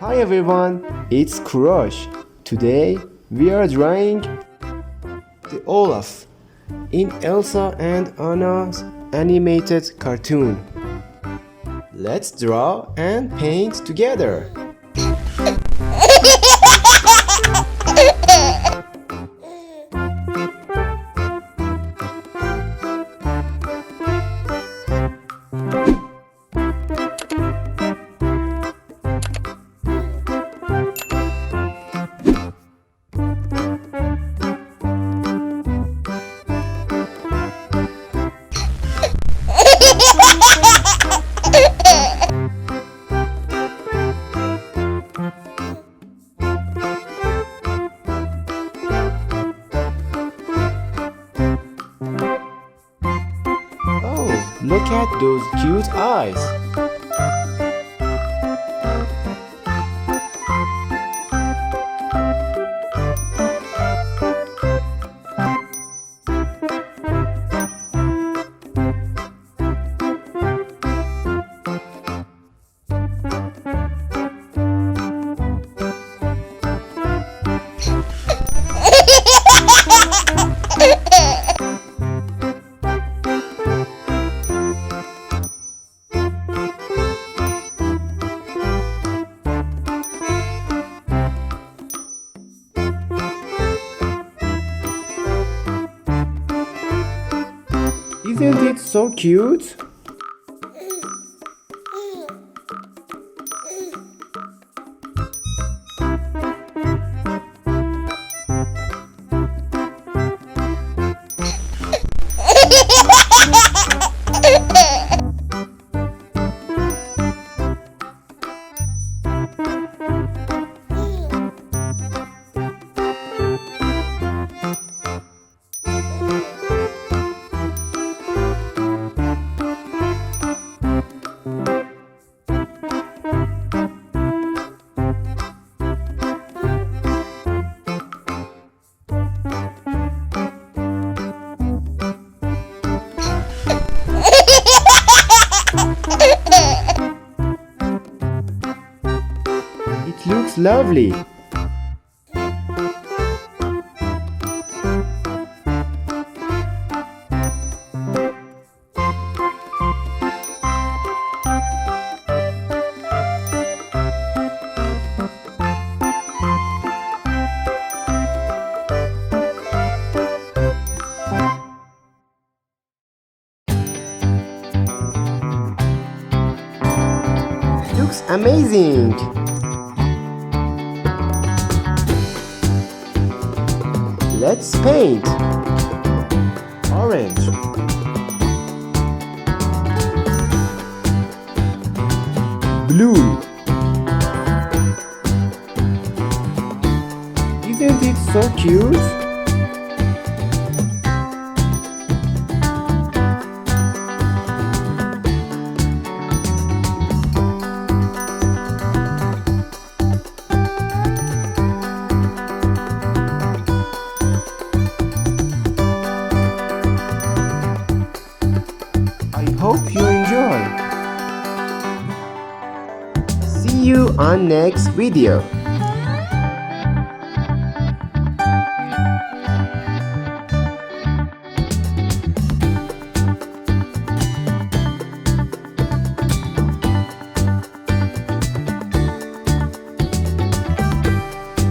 Hi everyone, it's Koorosh. Today we are drawing the Olaf in Elsa and Anna's animated cartoon. Let's draw and paint together. Oh, look at those cute eyes. Isn't it so cute? It looks lovely. Looks amazing. Let's paint. Orange. Blue. Isn't it so cute? Hope you enjoy. See you on next video.